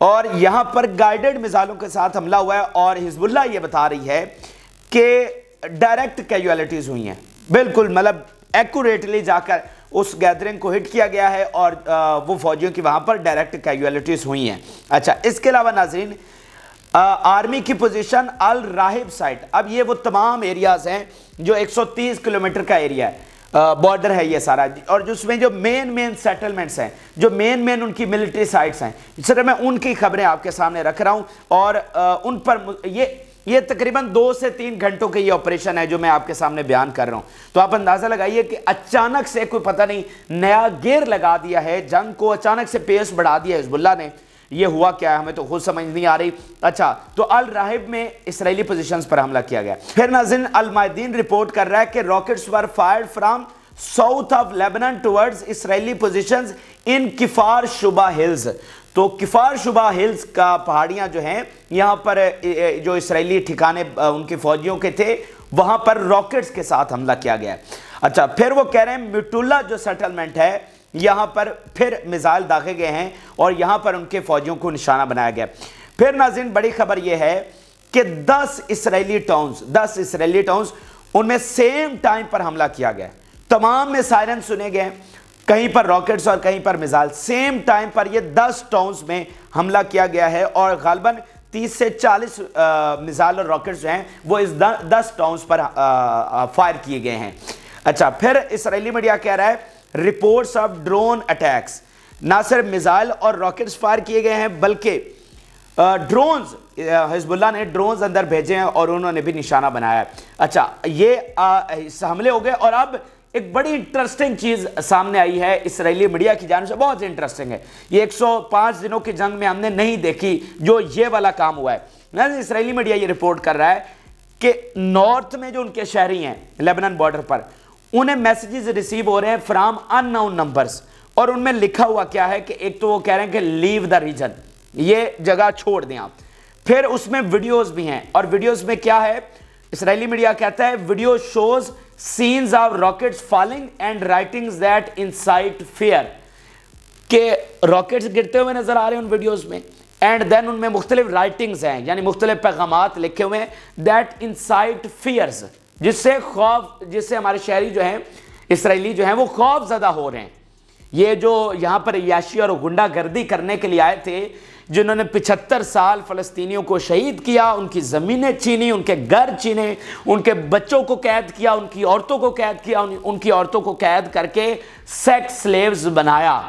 اور یہاں پر گائیڈڈ میزائلوں کے ساتھ حملہ ہوا ہے، اور حزب اللہ یہ بتا رہی ہے کہ ڈائریکٹ کیجویلٹیز ہوئی ہیں، بالکل مطلب ایکوریٹلی جا کر اس گیدرنگ کو ہٹ کیا گیا ہے، اور وہ فوجیوں کی وہاں پر ڈائریکٹ کیجویلٹیز ہوئی ہیں۔ اچھا، اس کے علاوہ ناظرین آرمی کی پوزیشن الراہب سائٹ، اب یہ وہ تمام ایریاز ہیں جو 130 کلومیٹر کا ایریا ہے، بارڈر ہے یہ سارا، اور جس میں جو مین سیٹلمنٹس ہیں، جو مین ان کی ملٹری سائٹس ہیں، صرف میں ان کی خبریں آپ کے سامنے رکھ رہا ہوں، اور ان پر یہ تقریباً 2 سے 3 گھنٹوں کے یہ آپریشن ہے جو میں آپ کے سامنے بیان کر رہا ہوں۔ تو آپ اندازہ لگائیے کہ اچانک سے کوئی پتہ نہیں نیا گیئر لگا دیا ہے، جنگ کو اچانک سے پیس بڑھا دیا حزب اللہ نے، یہ ہوا کیا ہے ہمیں تو خود سمجھ نہیں آ رہی۔ اچھا، تو الراہب میں اسرائیلی پوزیشنز پر حملہ کیا گیا۔ پھر ناظرین المیادین رپورٹ کر رہا ہے کہ rockets were fired from south of Lebanon towards Israeli positions in کفار شبہ ہلز، تو کفار شبہ ہلز کا پہاڑیاں جو ہیں یہاں پر جو اسرائیلی ٹھکانے ان کے فوجیوں کے تھے وہاں پر راکٹس کے ساتھ حملہ کیا گیا ہے۔ اچھا، پھر وہ کہہ رہے ہیں میٹولا جو سیٹلمنٹ ہے یہاں پر پھر میزائل داغے گئے ہیں اور یہاں پر ان کے فوجیوں کو نشانہ بنایا گیا۔ پھر ناظرین بڑی خبر یہ ہے کہ 10 اسرائیلی ٹاؤنز ان میں سیم ٹائم پر حملہ کیا گیا، تمام میں سائرن سنے گئے، کہیں پر راکٹس اور کہیں پر میزائل، سیم ٹائم پر یہ 10 ٹاؤنز میں حملہ کیا گیا ہے، اور غالباً 30 سے 40 میزائل اور راکٹس جو ہیں وہ اس 10 ٹاؤنز پر فائر کیے گئے ہیں۔ اچھا، پھر اسرائیلی میڈیا کہہ رہا ہے رپورٹس آف ڈرون اٹیکس، نہ صرف میزائل اور راکٹس فائر کیے گئے ہیں بلکہ ڈرونز، حزب اللہ نے ڈرونز اندر بھیجے ہیں اور انہوں نے بھی نشانہ بنایا ہے۔ اچھا، یہ حملے ہو گئے، اور اب ایک بڑی انٹرسٹنگ چیز سامنے آئی ہے اسرائیلی میڈیا کی جانب سے، بہت انٹرسٹنگ ہے، یہ 105 دنوں کی جنگ میں ہم نے نہیں دیکھی جو یہ والا کام ہوا ہے۔ اسرائیلی میڈیا یہ رپورٹ کر رہا ہے کہ نارتھ میں جو ان کے شہری ہیں لیبنان بارڈر پر، انہیں میسیجز ریسیو ہو رہے ہیں فرام ان نون نمبرز، اور ان میں لکھا ہوا کیا ہے کہ ایک تو وہ کہہ رہے ہیں کہ لیو دا ریجن، یہ جگہ چھوڑ دیں آپ، پھر اس میں ویڈیوز بھی ہیں، اور ویڈیوز میں کیا ہے، اسرائیلی میڈیا کہتا ہے video shows scenes of rockets falling and writings that incite fear, کہ راکٹس گرتے ہوئے نظر آ رہے ہیں ان ویڈیوز میں، اینڈ دین ان میں مختلف رائٹنگز ہیں، یعنی مختلف پیغامات لکھے ہوئے ہیں دیٹ انسائٹ فیئرز، جس سے ہمارے شہری جو ہیں اسرائیلی جو ہیں وہ خوف زدہ ہو رہے ہیں۔ یہ جو یہاں پر عیاشی اور غنڈہ گردی کرنے کے لیے آئے تھے، جنہوں نے 75 سال فلسطینیوں کو شہید کیا، ان کی زمینیں چھینی، ان کے گھر چھینے، ان کے بچوں کو قید کیا، ان کی عورتوں کو قید کیا، ان کی عورتوں کو قید کر کے سیکس سلیوز بنایا،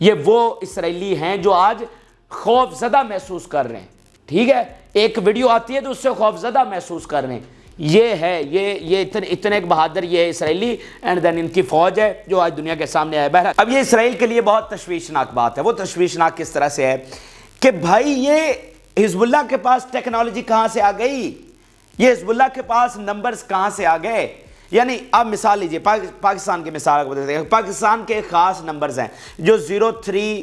یہ وہ اسرائیلی ہیں جو آج خوف زدہ محسوس کر رہے ہیں۔ ٹھیک ہے، ایک ویڈیو آتی ہے تو اس سے خوف زدہ محسوس کر رہے ہیں، یہ ہے یہ اتنے ایک بہادر یہ ہے اسرائیلی، اینڈ دین ان کی فوج ہے جو آج دنیا کے سامنے آئے۔ بہرحال اب یہ اسرائیل کے لیے بہت تشویشناک بات ہے، وہ تشویشناک کس طرح سے ہے کہ بھائی یہ حزب اللہ کے پاس ٹیکنالوجی کہاں سے آ گئی، یہ حزب اللہ کے پاس نمبرز کہاں سے آ گئے، یعنی آپ مثال لیجئے پاکستان کی مثال کو بتاتے ہیں، پاکستان کے خاص نمبرز ہیں جو 03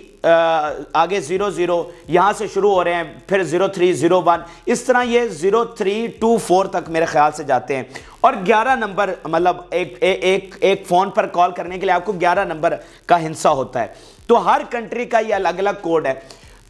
آگے 00 یہاں سے شروع ہو رہے ہیں، پھر 0301 اس طرح یہ 0324 تک میرے خیال سے جاتے ہیں، اور 11 نمبر مطلب ایک فون پر کال کرنے کے لیے آپ کو 11 نمبر کا ہندسہ ہوتا ہے، تو ہر کنٹری کا یہ الگ الگ کوڈ ہے۔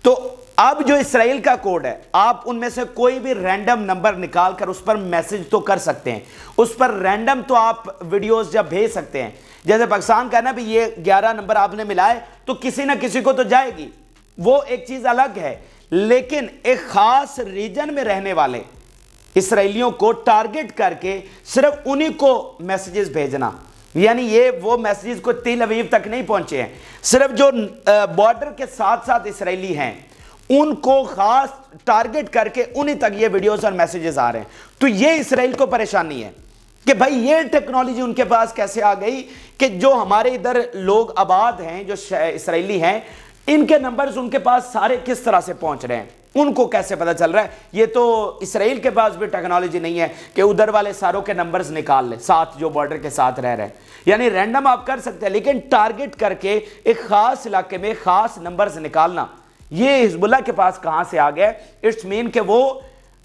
تو اب جو اسرائیل کا کوڈ ہے، آپ ان میں سے کوئی بھی رینڈم نمبر نکال کر اس پر میسج تو کر سکتے ہیں، اس پر رینڈم تو آپ ویڈیوز جب بھیج سکتے ہیں، جیسے پاکستان کا ہے نا بھی یہ 11 نمبر آپ نے ملائے تو کسی نہ کسی کو تو جائے گی، وہ ایک چیز الگ ہے، لیکن ایک خاص ریجن میں رہنے والے اسرائیلیوں کو ٹارگٹ کر کے صرف انہی کو میسیجز بھیجنا، یعنی یہ وہ میسیجز کو تل اویو تک نہیں پہنچے ہیں، صرف جو بارڈر کے ساتھ ساتھ اسرائیلی ہیں ان کو خاص ٹارگٹ کر کے انہی تک یہ ویڈیوز اور میسیجز آ رہے ہیں۔ تو یہ اسرائیل کو پریشانی ہے کہ بھائی یہ ٹیکنالوجی ان کے پاس کیسے آ گئی کہ جو ہمارے ادھر لوگ آباد ہیں جو اسرائیلی ہیں ان کے نمبرز ان کے پاس سارے کس طرح سے پہنچ رہے ہیں، ان کو کیسے پتہ چل رہا ہے۔ یہ تو اسرائیل کے پاس بھی ٹیکنالوجی نہیں ہے کہ ادھر والے ساروں کے نمبرز نکال لیں ساتھ جو بارڈر کے ساتھ رہ رہے ہیں، یعنی رینڈم آپ کر سکتے ہیں لیکن ٹارگٹ کر کے ایک خاص علاقے میں خاص نمبرز نکالنا، یہ حزب اللہ کے پاس کہاں سے آ گئے؟ اٹس مین کہ وہ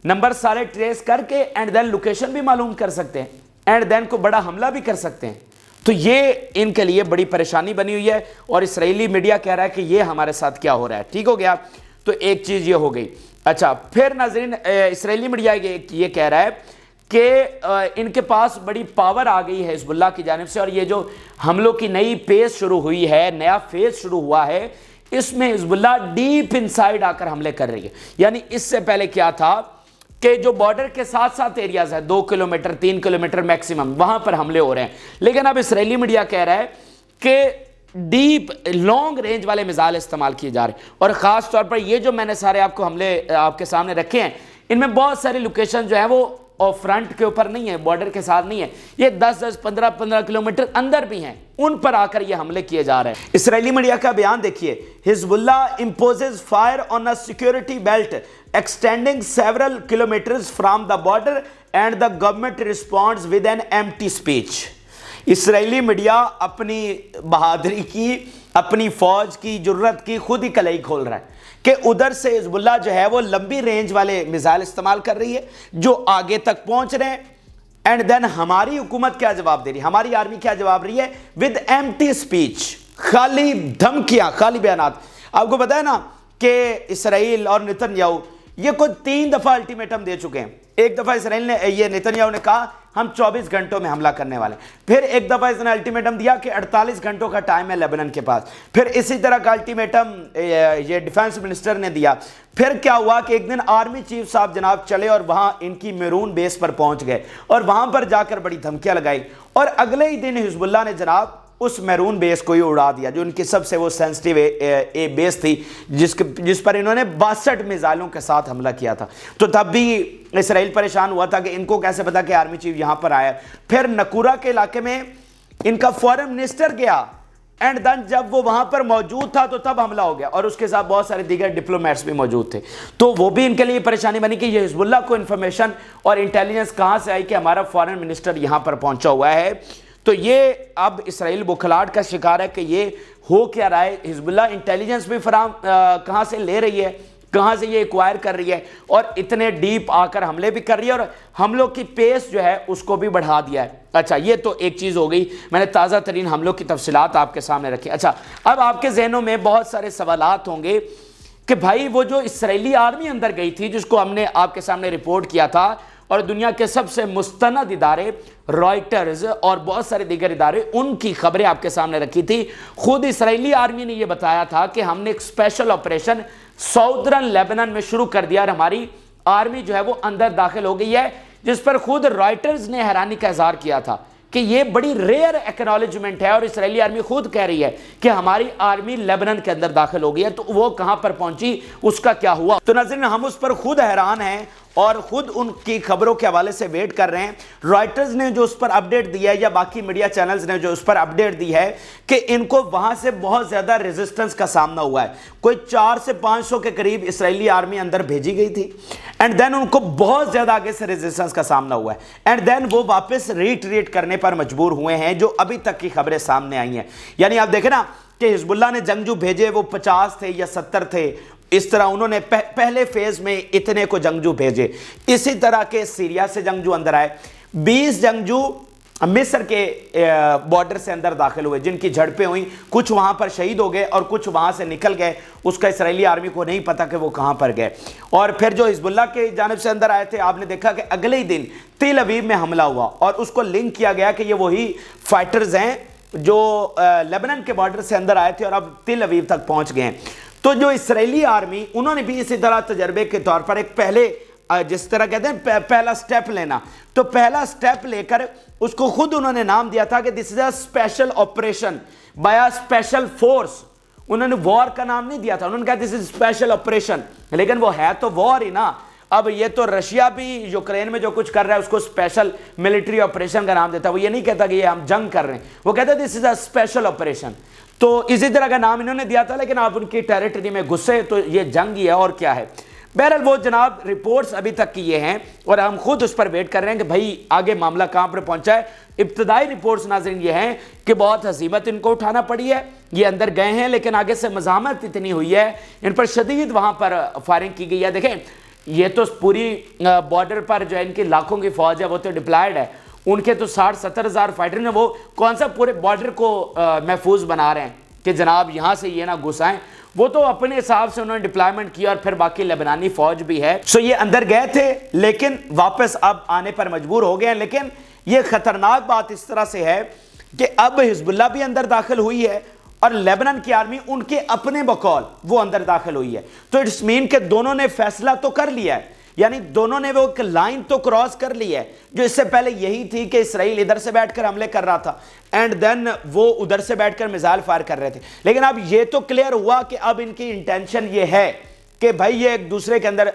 نمبر سارے ٹریس کر کے اینڈ دین لوکیشن بھی معلوم کر سکتے ہیں، اینڈ دین کو بڑا حملہ بھی کر سکتے ہیں۔ تو یہ ان کے لیے بڑی پریشانی بنی ہوئی ہے، اور اسرائیلی میڈیا کہہ رہا ہے کہ یہ ہمارے ساتھ کیا ہو رہا ہے۔ ٹھیک ہو گیا؟ تو ایک چیز یہ ہو گئی. اچھا پھر ناظرین اسرائیلی میڈیا یہ کہہ رہا ہے کہ ان کے پاس بڑی پاور آ گئی ہے حزب اللہ کی جانب سے, اور یہ جو حملوں کی نئی پیس شروع ہوئی ہے, نیا فیز شروع ہوا ہے, اس میں حزب اللہ ڈیپ انسائیڈ آ کر حملے کر رہی ہے. یعنی اس سے پہلے کیا تھا کہ جو بارڈر کے ساتھ ساتھ ایریاز ہے 2 کلومیٹر 3 کلومیٹر میکسیمم, وہاں پر حملے ہو رہے ہیں. لیکن اب اسرائیلی میڈیا کہہ رہا ہے کہ ڈیپ لانگ رینج والے میزائل استعمال کیے جا رہے ہیں, اور خاص طور پر یہ جو میں نے سارے آپ کو حملے آپ کے سامنے رکھے ہیں, ان میں بہت ساری لوکیشن جو ہیں وہ فرنٹ کے اوپر نہیں ہے, بارڈر کے ساتھ نہیں ہے, یہ 10 15 کلومیٹر اندر بھی ہیں, ان پر آ کر یہ حملے کیے جا رہے ہیں. اسرائیلی میڈیا کا بیان دیکھیے, حزب اللہ imposes fire on a security belt extending several kilometers from the border and the government responds with an empty speech. Israeli media اپنی بہادری کی, اپنی فوج کی جرت کی خود ہی کلائی کھول رہا ہے کہ ادھر سے حزب اللہ جو ہے وہ لمبی رینج والے میزائل استعمال کر رہی ہے جو آگے تک پہنچ رہے ہیں, اینڈ دین ہماری حکومت کیا جواب دے رہی ہے, ہماری آرمی کیا جواب رہی ہے, ود ایمٹی اسپیچ, خالی دھمکیاں, خالی بیانات. آپ کو پتا ہے نا کہ اسرائیل اور نتنیاہو یہ کوئی 3 دفعہ الٹیمیٹم دے چکے ہیں. ایک دفعہ اسرائیل نے, یہ نتنیاہو نے کہا ہم 24 گھنٹوں میں حملہ کرنے والے ہیں. پھر ایک دفعہ اس نے الٹیمیٹم دیا کہ 48 گھنٹوں کا ٹائم ہے لیبنن کے پاس. پھر اسی طرح کا الٹیمیٹم یہ ڈیفنس منسٹر نے دیا. پھر کیا ہوا کہ ایک دن آرمی چیف صاحب جناب چلے اور وہاں ان کی میرون بیس پر پہنچ گئے اور وہاں پر جا کر بڑی دھمکیاں لگائی, اور اگلے ہی دن حزب اللہ نے جناب اس میرون بیس کو ہی اڑا دیا جو ان کی سب سے وہ سینسٹیو بیس تھی جس پر انہوں نے 62 میزائلوں کے ساتھ حملہ کیا تھا. تو تب بھی اسرائیل پریشان ہوا تھا کہ ان کو کیسے پتا کہ آرمی چیف یہاں پر آیا. پھر نکورہ کے علاقے میں ان کا فورن منسٹر گیا, اینڈ دن جب وہ وہاں پر موجود تھا تو تب حملہ ہو گیا, اور اس کے ساتھ بہت سارے دیگر ڈپلومیٹس بھی موجود تھے. تو وہ بھی ان کے لیے پریشانی بنی کہ یہ حزب اللہ کو انفارمیشن اور انٹیلیجنس کہاں سے آئی کہ ہمارا فورن منسٹر یہاں پر پہنچا ہوا ہے. تو یہ اب اسرائیل بکھلاٹ کا شکار ہے کہ یہ ہو کیا رہا ہے. حزب اللہ انٹیلیجنس بھی فراہم کہاں سے لے رہی ہے, کہاں سے یہ ایکوائر کر رہی ہے, اور اتنے ڈیپ آ کر حملے بھی کر رہی ہے, اور حملوں کی پیس جو ہے اس کو بھی بڑھا دیا ہے. اچھا یہ تو ایک چیز ہو گئی, میں نے تازہ ترین حملوں کی تفصیلات آپ کے سامنے رکھی. اچھا اب آپ کے ذہنوں میں بہت سارے سوالات ہوں گے کہ بھائی وہ جو اسرائیلی آرمی اندر گئی تھی جس کو ہم نے آپ کے سامنے رپورٹ کیا تھا, اور دنیا کے سب سے مستند ادارے رائٹرز اور بہت سارے دیگر ادارے ان کی خبریں آپ کے سامنے رکھی تھی. خود اسرائیلی آرمی نے یہ بتایا تھا کہ ہم نے ایک اسپیشل آپریشن ساؤدرن لیبنن میں شروع کر دیا اور ہماری آرمی جو ہے وہ اندر داخل ہو گئی ہے, جس پر خود رائٹرز نے حیرانی کا اظہار کیا تھا کہ یہ بڑی ریئر ایکنالجمنٹ ہے, اور اسرائیلی آرمی خود کہہ رہی ہے کہ ہماری آرمی لیبنن کے اندر داخل ہو گئی ہے. تو وہ کہاں پر پہنچی, اس کا کیا ہوا؟ تو ناظرین ہم اس پر خود حیران ہیں اور خود ان کی خبروں کے حوالے سے ویٹ کر رہے ہیں. رائٹرز نے جو اس پر اپڈیٹ دی ہے یا باقی میڈیا چینلز نے جو اس پر اپڈیٹ دی ہے کہ ان کو وہاں سے بہت زیادہ ریزسٹنس کا سامنا ہوا ہے. کوئی 400 سے 500 کے قریب اسرائیلی آرمی اندر بھیجی گئی تھی, اینڈ دین ان کو بہت زیادہ آگے سے ریزسٹنس کا سامنا ہوا ہے, اینڈ دین وہ واپس ریٹریٹ کرنے پر مجبور ہوئے ہیں, جو ابھی تک کی خبریں سامنے آئی ہیں. یعنی آپ دیکھیں نا کہ حزب اللہ نے جنگجو بھیجے وہ 50 تھے یا 70 تھے, اس طرح انہوں نے پہلے فیز میں اتنے کو جنگجو بھیجے. اسی طرح کے سیریا سے جنگجو اندر آئے, 20 جنگجو مصر کے بارڈر سے اندر داخل ہوئے جن کی جھڑپیں ہوئیں, کچھ وہاں پر شہید ہو گئے اور کچھ وہاں سے نکل گئے, اس کا اسرائیلی آرمی کو نہیں پتا کہ وہ کہاں پر گئے. اور پھر جو حزب اللہ کے جانب سے اندر آئے تھے, آپ نے دیکھا کہ اگلے ہی دن تل ابیب میں حملہ ہوا اور اس کو لنک کیا گیا کہ یہ وہی فائٹرز ہیں جو لیبنن کے بارڈر سے اندر آئے تھے اور اب تل ابیب تک پہنچ گئے ہیں. تو جو اسرائیلی آرمی انہوں نے بھی اسی طرح تجربے کے طور پر ایک پہلے جس طرح کہتے ہیں پہلا سٹیپ لینا, تو پہلا سٹیپ لے کر اس کو خود انہوں نے نام دیا تھا کہ this is a special operation by a special force. انہوں نے وار کا نام نہیں دیا تھا, انہوں نے کہا دس از اسپیشل آپریشن, لیکن وہ ہے تو وار ہی نا. اب یہ تو رشیا بھی یوکرین میں جو کچھ کر رہا ہے اس کو اسپیشل ملٹری آپریشن کا نام دیتا ہے, وہ یہ نہیں کہتا کہ یہ ہم جنگ کر رہے ہیں, وہ کہتا ہے دس از اے اسپیشل آپریشن. تو اسی طرح کا نام انہوں نے دیا تھا, لیکن آپ ان کی ٹیریٹری میں گھسے تو یہ جنگ ہی ہے اور کیا ہے. بہرحال وہ جناب رپورٹس ابھی تک کی یہ ہیں اور ہم خود اس پر ویٹ کر رہے ہیں کہ بھائی آگے معاملہ کہاں پر پہنچا ہے. ابتدائی رپورٹس ناظرین یہ ہیں کہ بہت ہزیمت ان کو اٹھانا پڑی ہے, یہ اندر گئے ہیں لیکن آگے سے مزاحمت اتنی ہوئی ہے, ان پر شدید وہاں پر فائرنگ کی گئی ہے. دیکھیں یہ تو پوری بارڈر پر جو ہے ان کی لاکھوں کی فوج ہے وہ تو ڈپلائیڈ ہے, ان کے تو 60-70 ہزار فائٹر ہیں, وہ کون سا پورے بارڈر کو محفوظ بنا رہے ہیں کہ جناب یہاں سے یہ نہ گھسائیں. وہ تو اپنے حساب سے انہوں نے ڈپلائمنٹ کیا، اور پھر باقی لبنانی فوج بھی ہے. سو یہ اندر گئے تھے لیکن واپس اب آنے پر مجبور ہو گئے ہیں. لیکن یہ خطرناک بات اس طرح سے ہے کہ اب حزب اللہ بھی اندر داخل ہوئی ہے اور لیبنان کی آرمی ان کے اپنے بقول وہ اندر داخل ہوئی ہے. تو اٹس مین کہ دونوں نے فیصلہ تو کر لیا ہے، یعنی دونوں نے وہ ایک لائن تو کراس کر لی ہے جو اس سے پہلے یہی تھی کہ اسرائیل ادھر سے بیٹھ کر حملے کر رہا تھا اینڈ دین وہ ادھر سے بیٹھ کر میزائل فائر کر رہے تھے. لیکن اب یہ تو کلیئر ہوا کہ اب ان کی انٹینشن یہ ہے کہ بھائی یہ ایک دوسرے کے اندر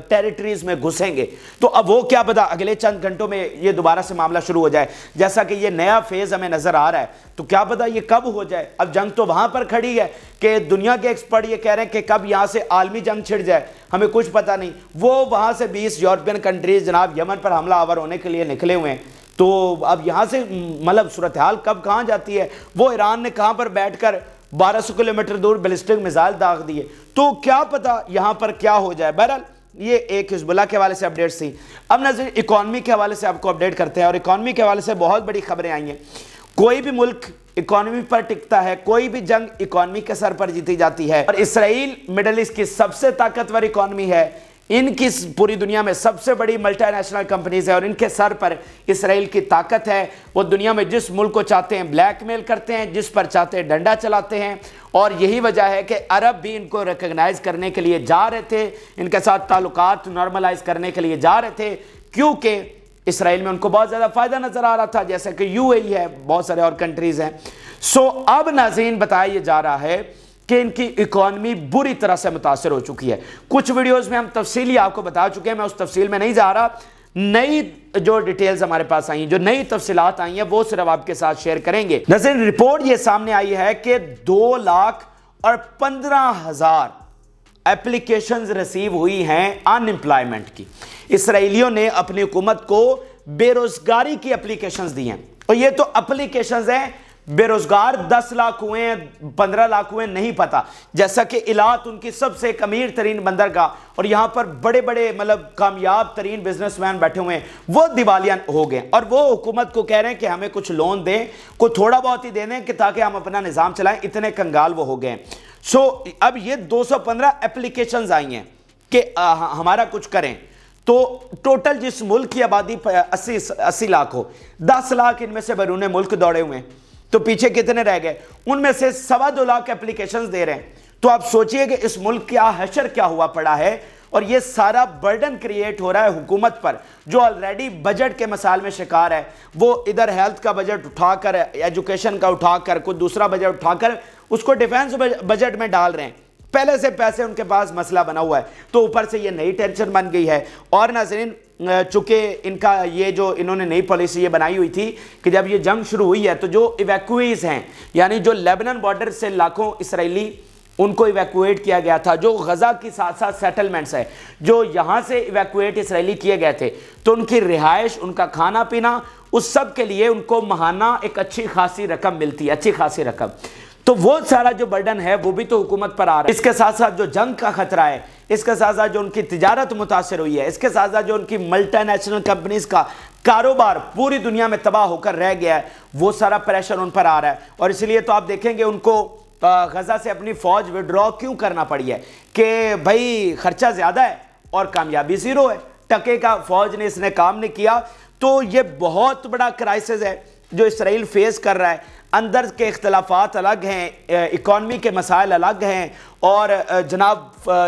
ٹیریٹریز میں گھسیں گے. تو اب وہ کیا پتا اگلے چند گھنٹوں میں یہ دوبارہ سے معاملہ شروع ہو جائے، جیسا کہ یہ نیا فیز ہمیں نظر آ رہا ہے. تو کیا پتا یہ کب ہو جائے. اب جنگ تو وہاں پر کھڑی ہے کہ دنیا کے ایکسپرٹ یہ کہہ رہے ہیں کہ کب یہاں سے عالمی جنگ چھڑ جائے ہمیں کچھ پتا نہیں. وہ وہاں سے 20 یورپین کنٹریز جناب یمن پر حملہ آور ہونے کے لیے نکلے ہوئے ہیں. تو اب یہاں سے مطلب صورتحال کب کہاں جاتی ہے. وہ ایران نے کہاں پر بیٹھ کر 1200 کلومیٹر دور بیلسٹک میزائل داغ دیے. تو کیا پتا یہاں پر کیا ہو جائے. بہرحال یہ ایک حزب اللہ کے حوالے سے اپڈیٹس تھی. اب ناظرین اکانومی کے حوالے سے آپ کو اپڈیٹ کرتے ہیں، اور اکانومی کے حوالے سے بہت بڑی خبریں آئی ہیں. کوئی بھی ملک اکانومی پر ٹکتا ہے، کوئی بھی جنگ اکانومی کے سر پر جیتی جاتی ہے، اور اسرائیل مڈل ایسٹ کی سب سے طاقتور اکانومی ہے. ان کی پوری دنیا میں سب سے بڑی ملٹی نیشنل کمپنیز ہیں اور ان کے سر پر اسرائیل کی طاقت ہے. وہ دنیا میں جس ملک کو چاہتے ہیں بلیک میل کرتے ہیں، جس پر چاہتے ہیں ڈنڈا چلاتے ہیں. اور یہی وجہ ہے کہ عرب بھی ان کو ریکگنائز کرنے کے لیے جا رہے تھے، ان کے ساتھ تعلقات نارملائز کرنے کے لیے جا رہے تھے، کیونکہ اسرائیل میں ان کو بہت زیادہ فائدہ نظر آ رہا تھا، جیسا کہ یو اے ای ہے، بہت سارے اور کنٹریز ہیں. سو اب ناظرین بتایا جا رہا ہے کہ ان کی اکانومی بری طرح سے متاثر ہو چکی ہے. کچھ ویڈیوز میں ہم تفصیلی آپ کو بتا چکے ہیں، میں اس تفصیل میں نہیں جا رہا. نئی جو ڈیٹیلز ہمارے پاس آئی ہیں، جو نئی تفصیلات آئی ہیں، وہ صرف آپ کے ساتھ شیئر کریں گے. ناظرین رپورٹ یہ سامنے آئی ہے کہ 2,15,000 اپلیکیشنز ریسیو ہوئی ہیں ان امپلائمنٹ کی. اسرائیلیوں نے اپنی حکومت کو بے روزگاری کی اپلیکیشنز دی ہیں، اور یہ تو اپلیکیشنز ہیں. بے روزگار 10 لاکھ ہوئے ہیں، 15 لاکھ ہوئے ہیں، نہیں پتا. جیسا کہ ایلات ان کی سب سے ایک امیر ترین بندرگاہ، اور یہاں پر بڑے بڑے مطلب کامیاب ترین بزنس مین بیٹھے ہوئے ہیں، وہ دیوالیہ ہو گئے، اور وہ حکومت کو کہہ رہے ہیں کہ ہمیں کچھ لون دیں، کوئی تھوڑا بہت ہی دے دیں کہ تاکہ ہم اپنا نظام چلائیں. اتنے کنگال وہ ہو گئے ہیں. سو اب یہ 215 اپلیکیشنز آئی ہیں کہ ہمارا کچھ کریں. تو ٹوٹل جس ملک کی آبادی 80 لاکھ ہو، 10 لاکھ ان میں سے بیرون ملک دوڑے ہوئے ہیں. تو پیچھے کتنے رہ گئے؟ ان میں سے 2.25 لاکھ اپلیکیشنز دے رہے ہیں. تو آپ سوچئے کہ اس ملک کیا حشر کیا ہوا پڑا ہے. اور یہ سارا برڈن کریٹ ہو رہا ہے حکومت پر، جو آلریڈی بجٹ کے مسائل میں شکار ہے. وہ ادھر ہیلتھ کا بجٹ اٹھا کر، ایجوکیشن کا اٹھا کر، کوئی دوسرا بجٹ اٹھا کر اس کو ڈیفینس بجٹ میں ڈال رہے ہیں. پہلے سے پیسے ان کے پاس مسئلہ بنا ہوا ہے، تو اوپر سے یہ نئی ٹینشن بن گئی ہے. اور ناظرین چونکہ ان کا یہ جو انہوں نے نئی پالیسی یہ بنائی ہوئی تھی کہ جب یہ جنگ شروع ہوئی ہے تو جو ایویکویز ہیں، یعنی جو لیبنان بارڈر سے لاکھوں اسرائیلی ان کو ایویکویٹ کیا گیا تھا، جو غزہ کی ساتھ ساتھ سیٹلمنٹس ہیں جو یہاں سے ایویکویٹ اسرائیلی کیے گئے تھے، تو ان کی رہائش، ان کا کھانا پینا، اس سب کے لیے ان کو ماہانہ ایک اچھی خاصی رقم ملتی ہے، اچھی خاصی رقم. تو وہ سارا جو برڈن ہے وہ بھی تو حکومت پر آ رہا ہے. اس کے ساتھ ساتھ جو جنگ کا خطرہ ہے، اس کے ساتھ ساتھ جو ان کی تجارت متاثر ہوئی ہے، اس کے ساتھ ساتھ جو ان کی ملٹی نیشنل کمپنیز کا کاروبار پوری دنیا میں تباہ ہو کر رہ گیا ہے، وہ سارا پریشر ان پر آ رہا ہے. اور اس لیے تو آپ دیکھیں گے ان کو غزہ سے اپنی فوج وڈرا کیوں کرنا پڑی ہے کہ بھائی خرچہ زیادہ ہے اور کامیابی زیرو ہے. ٹکے کا فوج نے اس نے کام نہیں کیا. تو یہ بہت بڑا کرائسس ہے جو اسرائیل فیس کر رہا ہے. اندر کے اختلافات الگ ہیں، اکانومی کے مسائل الگ ہیں، اور جناب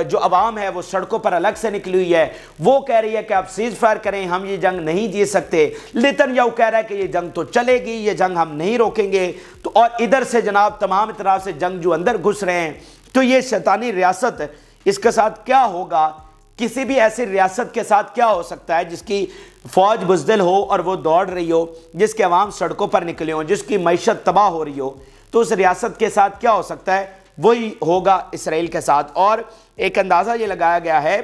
جو عوام ہے وہ سڑکوں پر الگ سے نکلی ہوئی ہے. وہ کہہ رہی ہے کہ آپ سیز فائر کریں، ہم یہ جنگ نہیں جیت سکتے. نتنیاہو کہہ رہا ہے کہ یہ جنگ تو چلے گی، یہ جنگ ہم نہیں روکیں گے. تو اور ادھر سے جناب تمام اطراف سے جنگ جو اندر گھس رہے ہیں. تو یہ شیطانی ریاست، اس کے ساتھ کیا ہوگا؟ کسی بھی ایسی ریاست کے ساتھ کیا ہو سکتا ہے جس کی فوج بزدل ہو اور وہ دوڑ رہی ہو، جس کے عوام سڑکوں پر نکلے ہوں، جس کی معیشت تباہ ہو رہی ہو؟ تو اس ریاست کے ساتھ کیا ہو سکتا ہے؟ وہی ہوگا اسرائیل کے ساتھ. اور ایک اندازہ یہ لگایا گیا ہے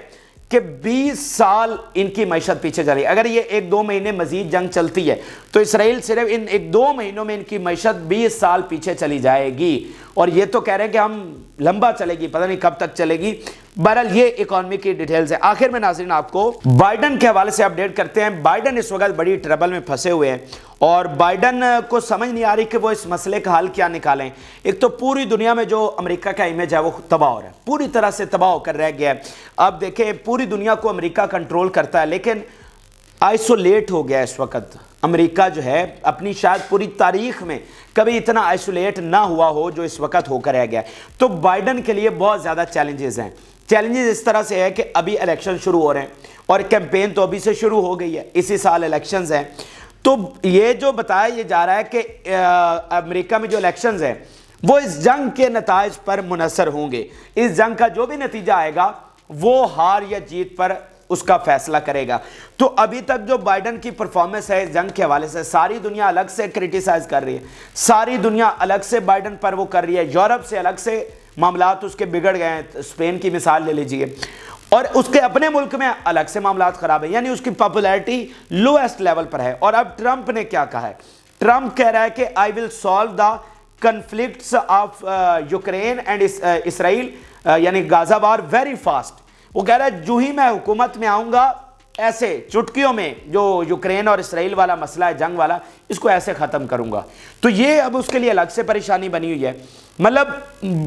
کہ 20 سال ان کی معیشت پیچھے چلی. اگر یہ 1-2 مہینے مزید جنگ چلتی ہے تو اسرائیل صرف ان 1-2 مہینوں میں ان کی معیشت 20 سال پیچھے چلی جائے گی. اور یہ تو کہہ رہے ہیں کہ ہم لمبا چلے گی، پتہ نہیں کب تک چلے گی۔ بہرحال یہ اکانومی کی ڈیٹیلز ہے۔ آخر میں ناظرین آپ کو بائیڈن کے حوالے سے اپڈیٹ کرتے ہیں۔ بائیڈن اس وقت بڑی ٹربل میں پھنسے ہوئے ہیں اور بائیڈن کو سمجھ نہیں آ رہی کہ وہ اس مسئلے کا حل کیا نکالیں۔ ایک تو پوری دنیا میں جو امریکہ کا امیج ہے وہ تباہ ہو رہا ہے، پوری طرح سے تباہ ہو کر رہ گیا ہے۔ اب دیکھیں پوری دنیا کو امریکہ کنٹرول کرتا ہے، لیکن آئسولیٹ ہو گیا اس وقت امریکہ جو ہے، اپنی شاید پوری تاریخ میں کبھی اتنا آئسولیٹ نہ ہوا ہو جو اس وقت ہو کر رہ گیا ہے۔ تو بائیڈن کے لیے بہت زیادہ چیلنجز ہیں۔ چیلنجز اس طرح سے ہے کہ ابھی الیکشن شروع ہو رہے ہیں اور کیمپین تو ابھی سے شروع ہو گئی ہے، اسی سال الیکشنز ہیں۔ تو یہ جو بتایا یہ جا رہا ہے کہ امریکہ میں جو الیکشنز ہیں وہ اس جنگ کے نتائج پر منحصر ہوں گے۔ اس جنگ کا جو بھی نتیجہ آئے گا وہ ہار یا جیت پر اس کا فیصلہ کرے گا۔ تو ابھی تک جو بائیڈن کی پرفارمنس ہے اس جنگ کے حوالے سے، ساری دنیا الگ سے کرٹیسائز کر رہی ہے، ساری دنیا الگ سے بائیڈن پر وہ کر رہی ہے، یورپ سے الگ سے معاملات اس کے بگڑ گئے ہیں، اسپین کی مثال لے لیجئے، اور اس کے اپنے ملک میں الگ سے معاملات خراب ہیں، یعنی اس کی پاپولیرٹی لویسٹ لیول پر ہے۔ اور اب ٹرمپ نے کیا کہا ہے؟ ٹرمپ کہہ رہا ہے کہ I will solve the conflicts of Ukraine and اسرائیل یعنی غزہ وار very fast۔ وہ کہہ رہا ہے جو ہی میں حکومت میں آؤں گا ایسے چٹکیوں میں جو یوکرین اور اسرائیل والا مسئلہ ہے جنگ والا، اس کو ایسے ختم کروں گا۔ تو یہ اب اس کے لیے الگ سے پریشانی بنی ہوئی ہے، مطلب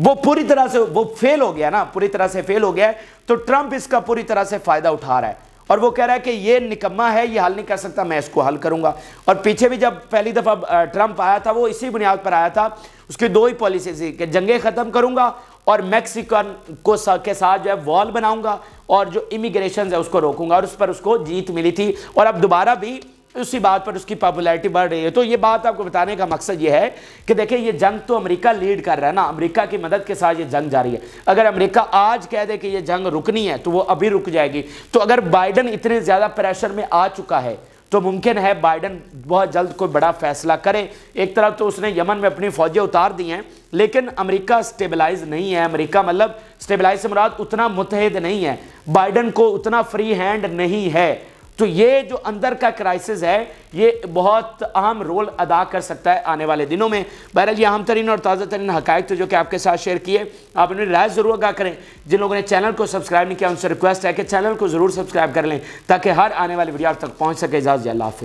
وہ پوری طرح سے وہ فیل ہو گیا نا، پوری طرح سے فیل ہو گیا ہے۔ تو ٹرمپ اس کا پوری طرح سے فائدہ اٹھا رہا ہے اور وہ کہہ رہا ہے کہ یہ نکمہ ہے، یہ حل نہیں کر سکتا، میں اس کو حل کروں گا۔ اور پیچھے بھی جب پہلی دفعہ ٹرمپ آیا تھا وہ اسی بنیاد پر آیا تھا، اس کی دو ہی پالیسیز تھی کہ جنگیں ختم کروں گا اور میکسیکن کو کے ساتھ جو ہے وال بناؤں گا اور جو امیگریشن ہے اس کو روکوں گا، اور اس پر اس کو جیت ملی تھی۔ اور اب دوبارہ بھی اسی بات پر اس کی پاپولیرٹی بڑھ رہی ہے۔ تو یہ بات آپ کو بتانے کا مقصد یہ ہے کہ دیکھیں یہ جنگ تو امریکہ لیڈ کر رہا ہے نا، امریکہ کی مدد کے ساتھ یہ جنگ جاری ہے۔ اگر امریکہ آج کہہ دے کہ یہ جنگ رکنی ہے تو وہ ابھی رک جائے گی۔ تو اگر بائیڈن اتنے زیادہ پریشر میں آ چکا ہے تو ممکن ہے بائیڈن بہت جلد کوئی بڑا فیصلہ کرے۔ ایک طرف تو اس نے یمن میں اپنی فوجیں اتار دی ہیں، لیکن امریکہ سٹیبلائز نہیں ہے۔ امریکہ مطلب سٹیبلائز سے مراد اتنا متحد نہیں ہے، بائیڈن کو اتنا فری ہینڈ نہیں ہے۔ تو یہ جو اندر کا کرائسس ہے یہ بہت اہم رول ادا کر سکتا ہے آنے والے دنوں میں۔ بہرحال یہ اہم ترین اور تازہ ترین حقائق تو جو کہ آپ کے ساتھ شیئر کیے، آپ اپنی رائے ضرور آگاہ کریں۔ جن لوگوں نے چینل کو سبسکرائب نہیں کیا ان سے ریکویسٹ ہے کہ چینل کو ضرور سبسکرائب کر لیں تاکہ ہر آنے والی ویڈیو آپ تک پہنچ سکے۔ اجازت، اللہ حافظ۔